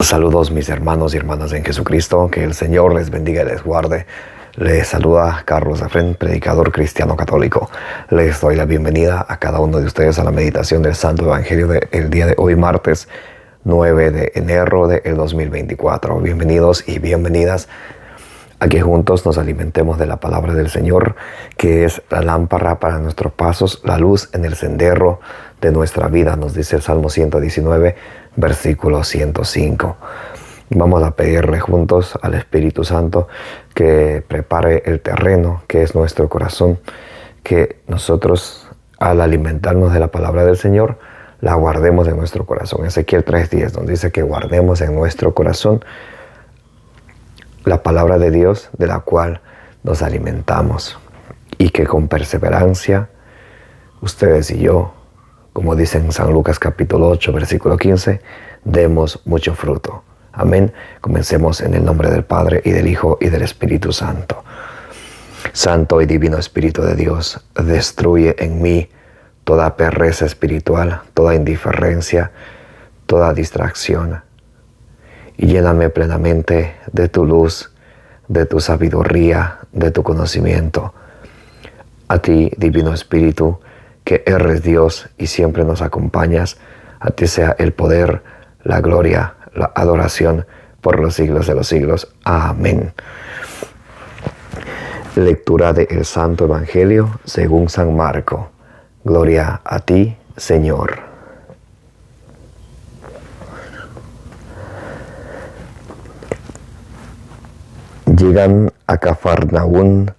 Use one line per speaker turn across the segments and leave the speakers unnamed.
Saludos mis hermanos y hermanas en Jesucristo, que el Señor les bendiga y les guarde. Les saluda Carlos Efren, predicador cristiano católico. Les doy la bienvenida a cada uno de ustedes a la meditación del Santo Evangelio del día de hoy, martes 9 de enero del 2024. Bienvenidos y bienvenidas a que juntos nos alimentemos de la palabra del Señor, que es la lámpara para nuestros pasos, la luz en el sendero de nuestra vida, nos dice el Salmo 119, versículo 105. Vamos a pedirle juntos al Espíritu Santo que prepare el terreno, que es nuestro corazón, que nosotros, al alimentarnos de la palabra del Señor, la guardemos en nuestro corazón. Ezequiel 3:10 nos dice que guardemos en nuestro corazón la palabra de Dios de la cual nos alimentamos, y que con perseverancia ustedes y yo, como dice en San Lucas capítulo 8 versículo 15, demos mucho fruto. Amén. Comencemos en el nombre del Padre y del Hijo y del Espíritu Santo. Santo y divino Espíritu de Dios, destruye en mí toda pereza espiritual, toda indiferencia, toda distracción, y lléname plenamente de tu luz, de tu sabiduría, de tu conocimiento. A ti, divino Espíritu, que eres Dios y siempre nos acompañas, a ti sea el poder, la gloria, la adoración por los siglos de los siglos. Amén. Lectura del Santo Evangelio según San Marco. Gloria a ti, Señor. Llegan a Cafarnaún.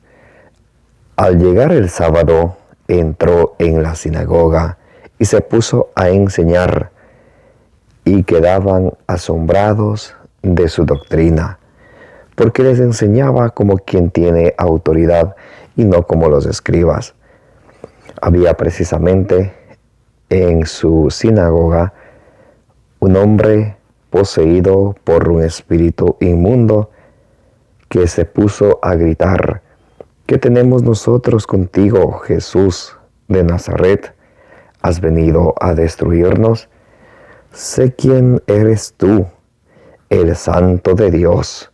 Al llegar el sábado, entró en la sinagoga y se puso a enseñar, y quedaban asombrados de su doctrina, porque les enseñaba como quien tiene autoridad y no como los escribas. Había precisamente en su sinagoga un hombre poseído por un espíritu inmundo, que se puso a gritar: ¿qué tenemos nosotros contigo, Jesús de Nazaret? ¿Has venido a destruirnos? Sé quién eres tú, el Santo de Dios.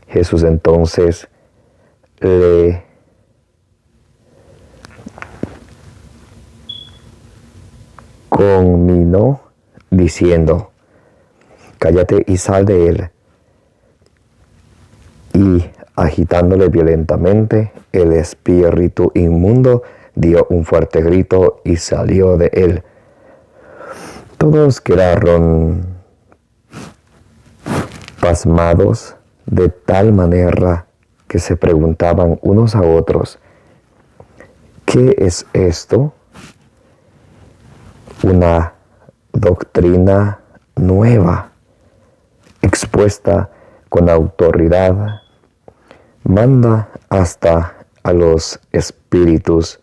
Jesús entonces le conminó diciendo: cállate y sal de él. Y agitándole violentamente, el espíritu inmundo dio un fuerte grito y salió de él. Todos quedaron pasmados de tal manera que se preguntaban unos a otros: ¿qué es esto? Una doctrina nueva, expuesta con autoridad. Manda hasta a los espíritus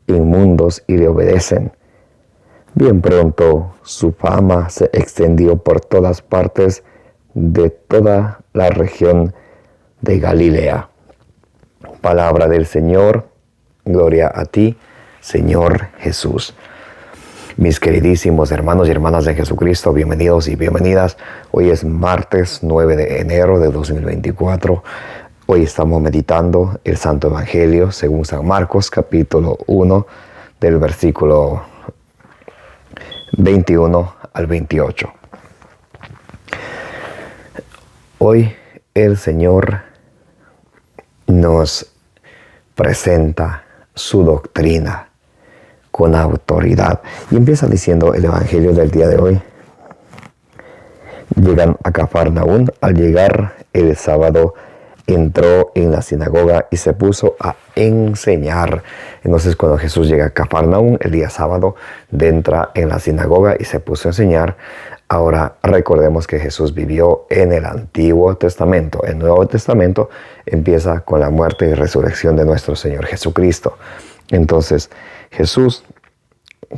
inmundos y le obedecen. Bien pronto su fama se extendió por todas partes de toda la región de Galilea. Palabra del Señor. Gloria a ti, Señor Jesús. Mis queridísimos hermanos y hermanas de Jesucristo, bienvenidos y bienvenidas. Hoy es martes 9 de enero de 2024. Hoy estamos meditando el Santo Evangelio según San Marcos, capítulo 1, del versículo 21 al 28. Hoy el Señor nos presenta su doctrina con autoridad. Y empieza diciendo el Evangelio del día de hoy: llegan a Cafarnaún. Al llegar el sábado, entró en la sinagoga y se puso a enseñar. Entonces, cuando Jesús llega a Cafarnaún el día sábado, entra en la sinagoga y se puso a enseñar. Ahora recordemos que Jesús vivió en el Antiguo Testamento. El Nuevo Testamento empieza con la muerte y resurrección de nuestro Señor Jesucristo. Entonces, Jesús,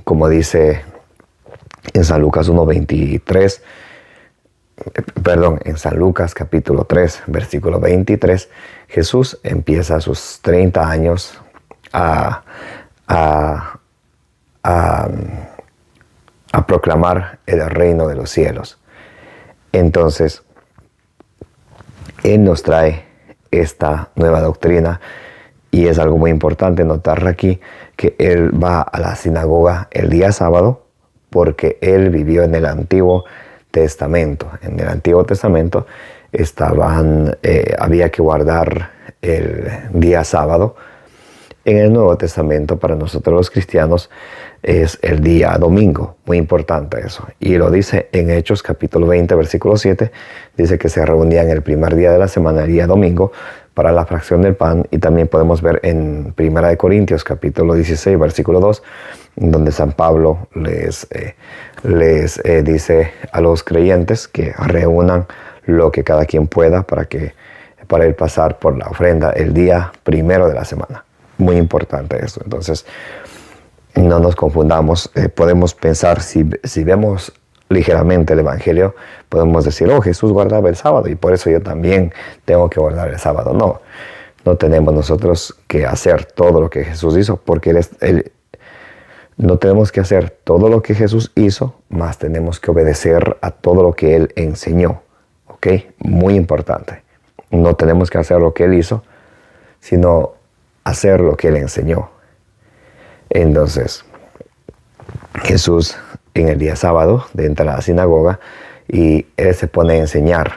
como dice en San Lucas 1:23, en San Lucas capítulo 3, versículo 23, Jesús empieza a sus 30 años a proclamar el reino de los cielos. Entonces, Él nos trae esta nueva doctrina y es algo muy importante notar aquí que Él va a la sinagoga el día sábado porque Él vivió en el Antiguo Testamento. En el Antiguo Testamento había que guardar el día sábado. En el Nuevo Testamento, para nosotros los cristianos, es el día domingo. Muy importante eso. Y lo dice en Hechos capítulo 20, versículo 7. Dice que se reunían el primer día de la semana, el día domingo, para la fracción del pan. Y también podemos ver en 1 Corintios capítulo 16, versículo 2, donde San Pablo les dice a los creyentes que reúnan lo que cada quien pueda para él pasar por la ofrenda el día primero de la semana. Muy importante esto. Entonces, no nos confundamos. Podemos pensar, si vemos ligeramente el Evangelio, podemos decir, oh, Jesús guardaba el sábado y por eso yo también tengo que guardar el sábado. No tenemos nosotros que hacer todo lo que Jesús hizo, porque no tenemos que hacer todo lo que Jesús hizo, más tenemos que obedecer a todo lo que Él enseñó. ¿Ok? Muy importante. No tenemos que hacer lo que Él hizo, sino hacer lo que Él enseñó. Entonces, Jesús en el día sábado entra a la sinagoga y Él se pone a enseñar.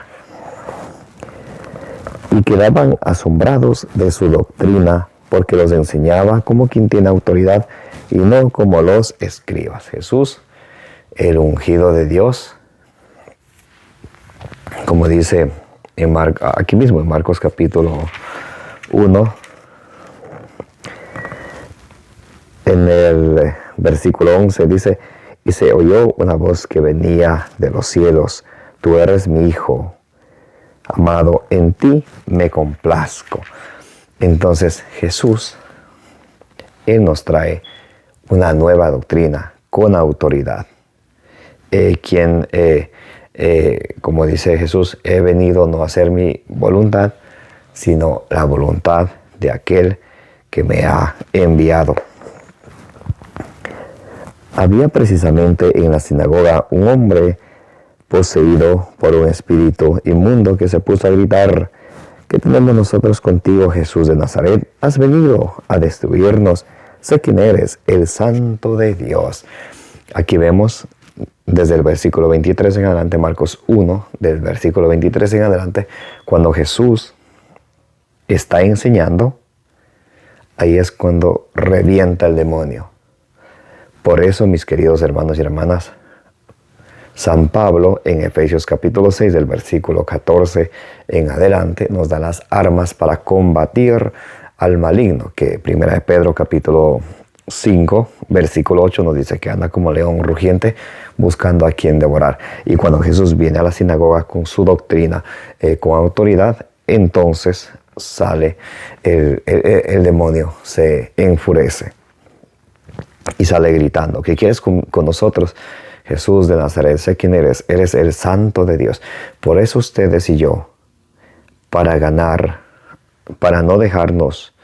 Y quedaban asombrados de su doctrina, porque los enseñaba como quien tiene autoridad y no como los escribas. Jesús, el ungido de Dios, como dice aquí mismo en Marcos capítulo 1, en el versículo 11 dice, y se oyó una voz que venía de los cielos, tú eres mi hijo amado, en ti me complazco. Entonces Jesús, Él nos trae una nueva doctrina con autoridad. Como dice Jesús, he venido no a hacer mi voluntad, sino la voluntad de aquel que me ha enviado. Había precisamente en la sinagoga un hombre poseído por un espíritu inmundo que se puso a gritar, ¿qué tenemos nosotros contigo, Jesús de Nazaret? ¿Has venido a destruirnos? Sé quién eres, el Santo de Dios. Aquí vemos desde el versículo 23 en adelante, Marcos 1, del versículo 23 en adelante, cuando Jesús está enseñando, ahí es cuando revienta el demonio. Por eso, mis queridos hermanos y hermanas, San Pablo en Efesios capítulo 6, del versículo 14 en adelante, nos da las armas para combatir al maligno, que 1 de Pedro capítulo 5, versículo 8 nos dice que anda como león rugiente buscando a quien devorar. Y cuando Jesús viene a la sinagoga con su doctrina, con autoridad, entonces sale el demonio, se enfurece y sale gritando, ¿qué quieres con nosotros? Jesús de Nazaret, sé quién eres, eres el Santo de Dios. Por eso ustedes y yo, para no dejarnos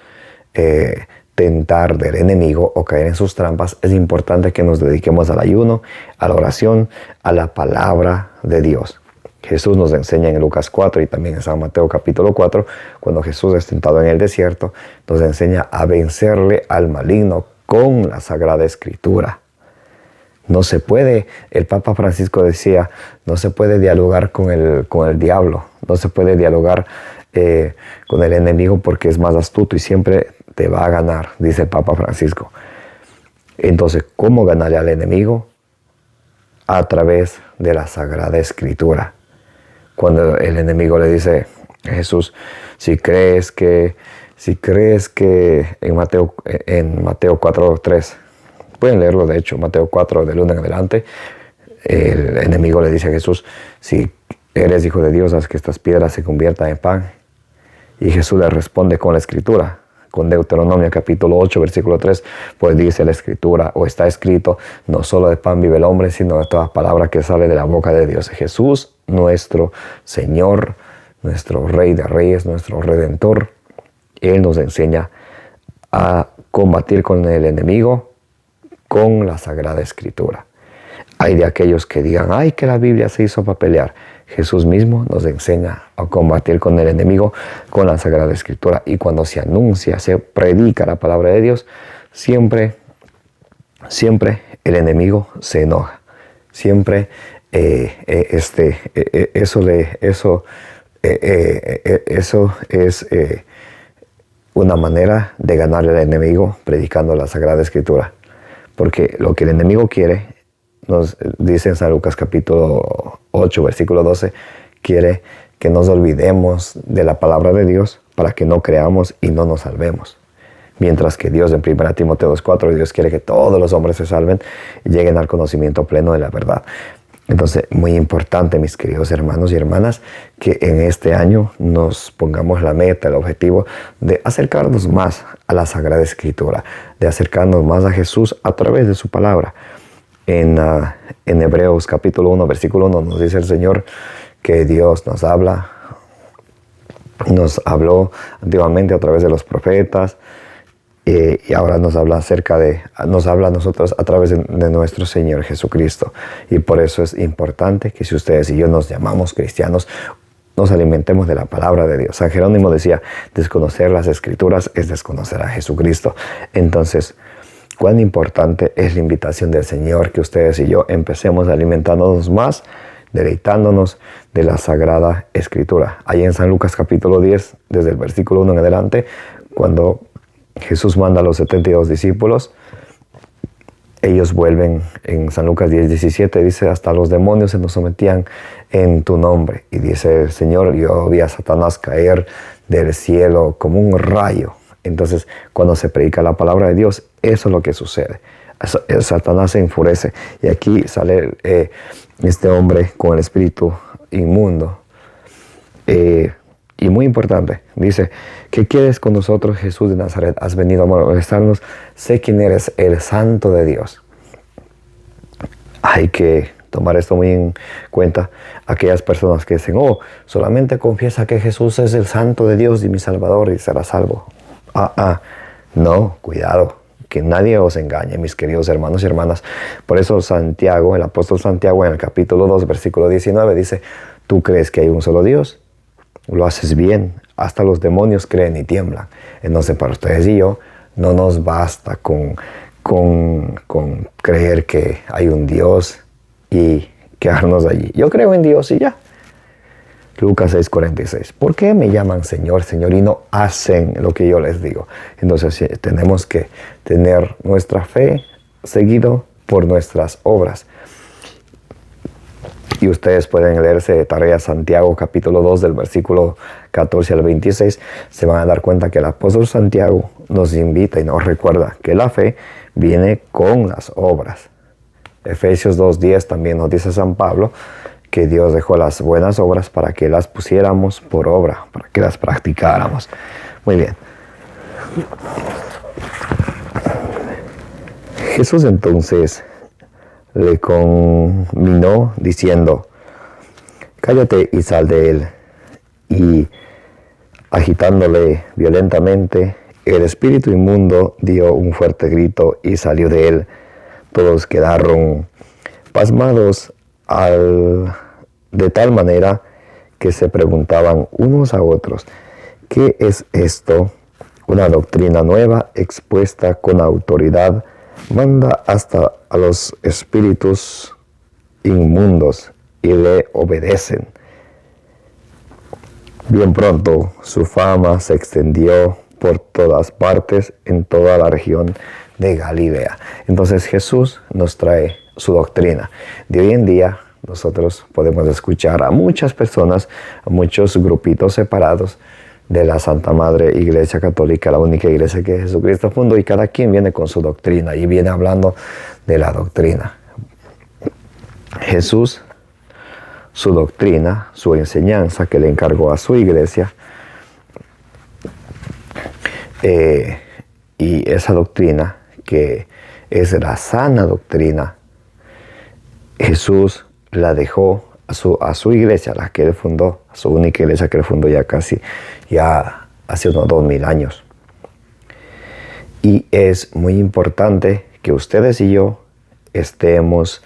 tentar del enemigo o caer en sus trampas, es importante que nos dediquemos al ayuno, a la oración, a la palabra de Dios. Jesús nos enseña en Lucas 4 y también en San Mateo capítulo 4, cuando Jesús es tentado en el desierto, nos enseña a vencerle al maligno con la Sagrada Escritura. No se puede, el Papa Francisco decía, no se puede dialogar con el diablo, no se puede dialogar con el enemigo porque es más astuto y siempre te va a ganar, dice el Papa Francisco. Entonces, ¿cómo ganarle al enemigo? A través de la Sagrada Escritura. Cuando el enemigo le dice a Jesús, si crees que en Mateo 4:3, pueden leerlo de hecho, Mateo 4 del 1 en adelante, el enemigo le dice a Jesús, si eres hijo de Dios, haz que estas piedras se conviertan en pan. Y Jesús le responde con la Escritura, con Deuteronomio capítulo 8, versículo 3, pues dice la Escritura, o está escrito, no solo de pan vive el hombre, sino de toda palabra que sale de la boca de Dios. Jesús, nuestro Señor, nuestro Rey de Reyes, nuestro Redentor, Él nos enseña a combatir con el enemigo con la Sagrada Escritura. Hay de aquellos que digan, ay, que la Biblia se hizo para pelear. Jesús mismo nos enseña a combatir con el enemigo con la Sagrada Escritura. Y cuando se anuncia, se predica la palabra de Dios, siempre el enemigo se enoja. Siempre eso es una manera de ganarle al enemigo predicando la Sagrada Escritura. Porque lo que el enemigo quiere, nos dice en San Lucas capítulo 8, versículo 12, quiere que nos olvidemos de la palabra de Dios para que no creamos y no nos salvemos. Mientras que Dios en 1 Timoteo 2:4, Dios quiere que todos los hombres se salven y lleguen al conocimiento pleno de la verdad. Entonces, muy importante, mis queridos hermanos y hermanas, que en este año nos pongamos la meta, el objetivo de acercarnos más a la Sagrada Escritura, de acercarnos más a Jesús a través de su palabra. En Hebreos capítulo 1, versículo 1 nos dice el Señor que Dios nos habló antiguamente a través de los profetas, y ahora nos habla a nosotros a través de nuestro Señor Jesucristo. Y por eso es importante que si ustedes y yo nos llamamos cristianos, nos alimentemos de la palabra de Dios. San Jerónimo decía, desconocer las Escrituras es desconocer a Jesucristo. Entonces, cuán importante es la invitación del Señor que ustedes y yo empecemos alimentándonos más, deleitándonos de la Sagrada Escritura. Ahí en San Lucas capítulo 10, desde el versículo 1 en adelante, cuando Jesús manda a los 72 discípulos, ellos vuelven en San Lucas 10:17, dice, hasta los demonios se nos sometían en tu nombre. Y dice el Señor, yo vi a Satanás caer del cielo como un rayo. Entonces, cuando se predica la palabra de Dios, eso es lo que sucede. Satanás se enfurece. Y aquí sale este hombre con el espíritu inmundo. Y muy importante, dice, ¿qué quieres con nosotros, Jesús de Nazaret? Has venido a molestarnos. Sé quién eres, el Santo de Dios. Hay que tomar esto muy en cuenta. Aquellas personas que dicen, solamente confiesa que Jesús es el Santo de Dios y mi Salvador y será salvo. No, cuidado, que nadie os engañe, mis queridos hermanos y hermanas. Por eso Santiago, el apóstol Santiago, en el capítulo 2, versículo 19, dice, ¿tú crees que hay un solo Dios? Lo haces bien, hasta los demonios creen y tiemblan. Entonces, para ustedes y yo, no nos basta con creer que hay un Dios y quedarnos allí. Yo creo en Dios y ya. Lucas 6:46. ¿Por qué me llaman Señor, Señor y no hacen lo que yo les digo? Entonces, tenemos que tener nuestra fe seguido por nuestras obras. Y ustedes pueden leerse de tarea Santiago capítulo 2 del versículo 14 al 26. Se van a dar cuenta que el apóstol Santiago nos invita y nos recuerda que la fe viene con las obras. Efesios 2:10 también nos dice San Pablo que Dios dejó las buenas obras para que las pusiéramos por obra, para que las practicáramos. Muy bien. Jesús entonces le conminó diciendo, cállate y sal de él. Y agitándole violentamente, el espíritu inmundo dio un fuerte grito y salió de él. Todos quedaron pasmados de tal manera que se preguntaban unos a otros, ¿qué es esto? Una doctrina nueva expuesta con autoridad, manda hasta a los espíritus inmundos y le obedecen. Bien pronto su fama se extendió por todas partes en toda la región de Galilea. Entonces Jesús nos trae su doctrina. De hoy en día nosotros podemos escuchar a muchas personas, a muchos grupitos separados de la Santa Madre Iglesia Católica, la única iglesia que Jesucristo fundó, y cada quien viene con su doctrina y viene hablando de la doctrina. Jesús, su doctrina, su enseñanza que le encargó a su iglesia, y esa doctrina que es la sana doctrina, Jesús la dejó a su iglesia, la que él fundó, a su única iglesia que él fundó ya hace unos 2000 años. Y es muy importante que ustedes y yo estemos,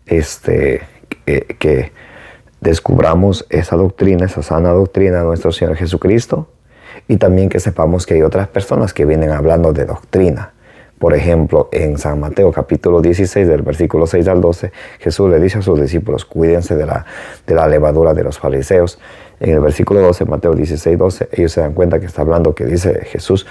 que descubramos esa doctrina, esa sana doctrina de nuestro Señor Jesucristo, y también que sepamos que hay otras personas que vienen hablando de doctrina. Por ejemplo, en San Mateo capítulo 16, del versículo 6 al 12, Jesús le dice a sus discípulos, cuídense de la levadura de los fariseos. En el versículo 12, Mateo 16, 12, ellos se dan cuenta que está hablando, que dice Jesús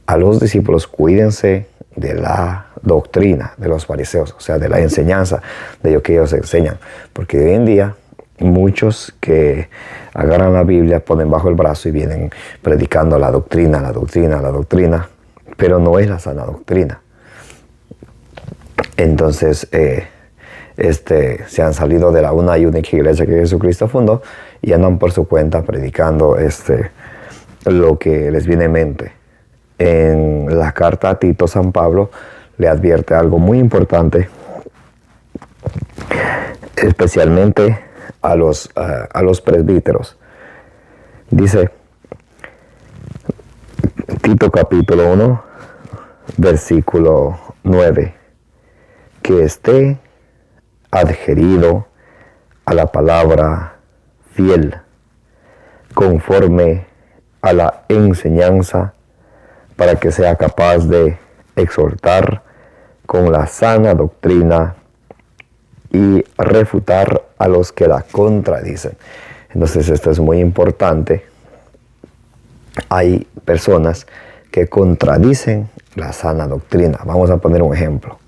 a los discípulos, cuídense de la doctrina de los fariseos, o sea, de la enseñanza de lo que ellos enseñan. Porque hoy en día muchos que agarran la Biblia, ponen bajo el brazo y vienen predicando la doctrina, pero no es la sana doctrina. Entonces, se han salido de la una y única iglesia que Jesucristo fundó y andan por su cuenta predicando lo que les viene en mente. En la carta a Tito, San Pablo le advierte algo muy importante, especialmente a los presbíteros. Dice Tito capítulo 1, versículo 9, que esté adherido a la palabra fiel, conforme a la enseñanza, para que sea capaz de exhortar con la sana doctrina y refutar a los que la contradicen. Entonces esto es muy importante. Hay personas que contradicen la sana doctrina. Vamos a poner un ejemplo.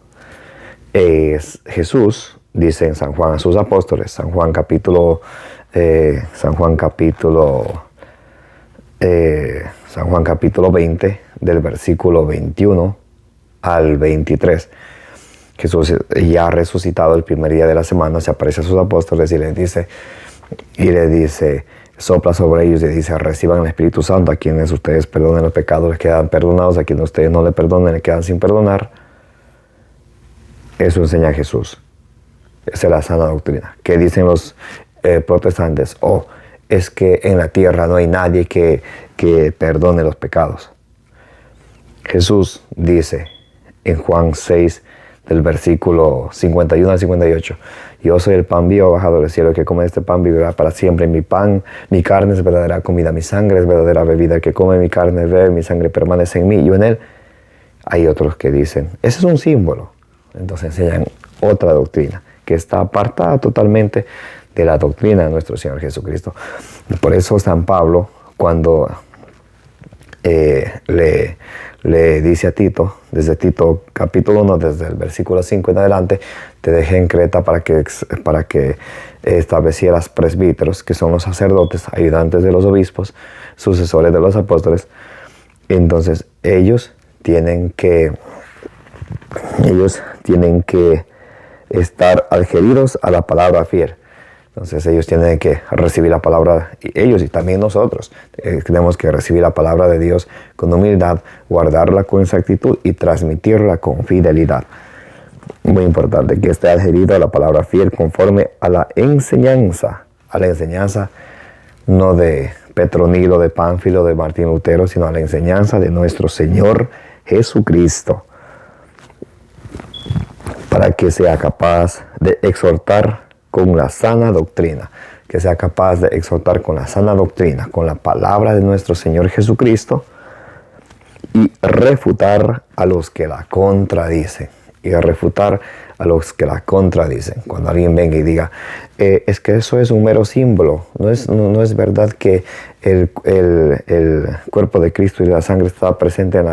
Jesús dice en San Juan a sus apóstoles, San Juan capítulo 20, del versículo 21 al 23. Jesús ya resucitado el primer día de la semana, se aparece a sus apóstoles y les dice, sopla sobre ellos y dice, reciban el Espíritu Santo. A quienes ustedes perdonen los pecados les quedan perdonados, a quienes ustedes no le perdonen les quedan sin perdonar. Eso enseña Jesús. Esa es la sana doctrina. ¿Qué dicen los protestantes? Es que en la tierra no hay nadie que perdone los pecados. Jesús dice en Juan 6, del versículo 51 al 58, yo soy el pan vivo bajado del cielo, el que come este pan vivirá para siempre. Mi carne es verdadera comida, mi sangre es verdadera bebida, el que come mi carne bebe, mi sangre permanece en mí, yo en él. Hay otros que dicen, ese es un símbolo. Entonces enseñan otra doctrina que está apartada totalmente de la doctrina de nuestro Señor Jesucristo. Por eso San Pablo, cuando le dice a Tito, desde Tito capítulo 1, desde el versículo 5 en adelante, te dejé en Creta para que establecieras presbíteros, que son los sacerdotes, ayudantes de los obispos, sucesores de los apóstoles. Entonces ellos tienen que estar adheridos a la palabra fiel. Entonces ellos tienen que recibir la palabra, y ellos y también nosotros tenemos que recibir la palabra de Dios con humildad, guardarla con exactitud y transmitirla con fidelidad. Muy importante que esté adherido a la palabra fiel conforme a la enseñanza no de Petronilo, de Pánfilo, de Martín Lutero, sino a la enseñanza de nuestro Señor Jesucristo, para que sea capaz de exhortar con la sana doctrina, que sea capaz de exhortar con la sana doctrina, con la palabra de nuestro Señor Jesucristo, y refutar a los que la contradicen. Cuando alguien venga y diga, es que eso es un mero símbolo, no es verdad que el cuerpo de Cristo y la sangre está presente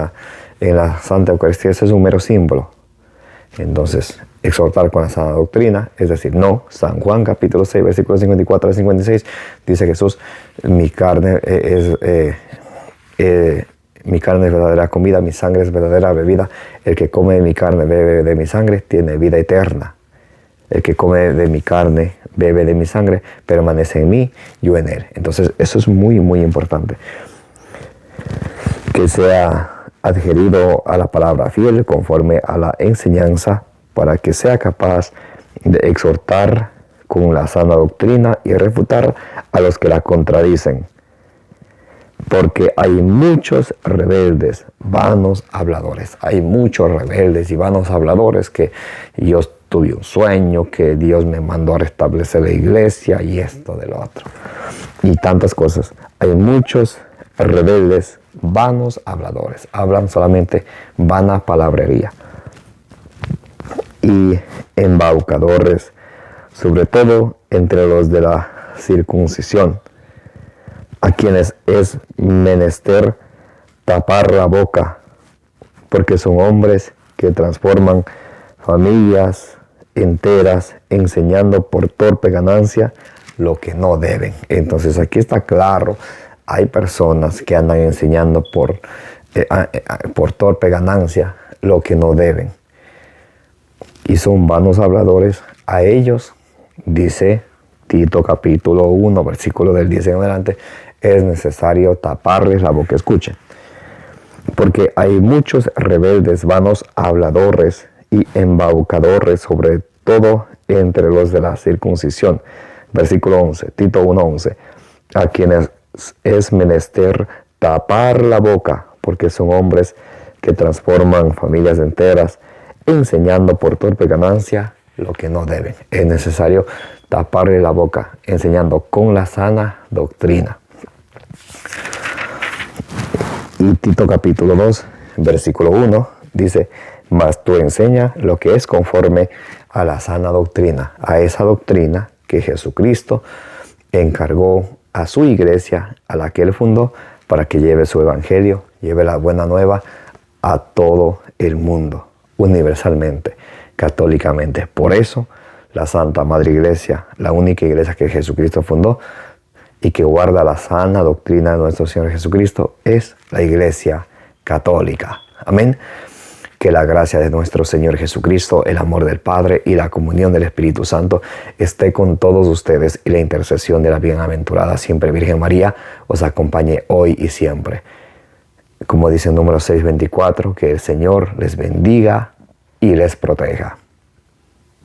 en la Santa Eucaristía, eso es un mero símbolo. Entonces, exhortar con la sana doctrina, es decir, no. San Juan capítulo 6, versículos 54 al 56, dice Jesús, mi carne es verdadera comida, mi sangre es verdadera bebida. El que come de mi carne, bebe de mi sangre, tiene vida eterna. El que come de mi carne, bebe de mi sangre, permanece en mí, yo en él. Entonces, eso es muy, muy importante. Que sea adherido a la palabra fiel conforme a la enseñanza, para que sea capaz de exhortar con la sana doctrina y refutar a los que la contradicen. Porque hay muchos rebeldes, vanos habladores. Hay muchos rebeldes y vanos habladores que yo tuve un sueño, que Dios me mandó a restablecer la iglesia y esto de lo otro. Y tantas cosas. Hay muchos rebeldes, vanos habladores. Hablan solamente vana palabrería. Y embaucadores, sobre todo entre los de la circuncisión, a quienes es menester tapar la boca, porque son hombres que transforman familias enteras enseñando por torpe ganancia lo que no deben. Entonces aquí está claro, hay personas que andan enseñando por torpe ganancia lo que no deben. Y son vanos habladores. A ellos, dice Tito capítulo 1, versículo del 10 en adelante, es necesario taparles la boca. Escuchen. Porque hay muchos rebeldes, vanos habladores y embaucadores, sobre todo entre los de la circuncisión. Versículo 11, Tito 1:11, a quienes es menester tapar la boca, porque son hombres que transforman familias enteras, enseñando por torpe ganancia lo que no deben. Es necesario taparle la boca, enseñando con la sana doctrina. Y Tito capítulo 2, versículo 1, dice, mas tú enseña lo que es conforme a la sana doctrina, a esa doctrina que Jesucristo encargó a su iglesia, a la que él fundó, para que lleve su evangelio, lleve la buena nueva a todo el mundo, universalmente, católicamente. Por eso, la Santa Madre Iglesia, la única iglesia que Jesucristo fundó y que guarda la sana doctrina de nuestro Señor Jesucristo, es la Iglesia Católica. Amén. Que la gracia de nuestro Señor Jesucristo, el amor del Padre y la comunión del Espíritu Santo esté con todos ustedes, y la intercesión de la bienaventurada siempre Virgen María os acompañe hoy y siempre. Como dice el número 624, que el Señor les bendiga y les proteja.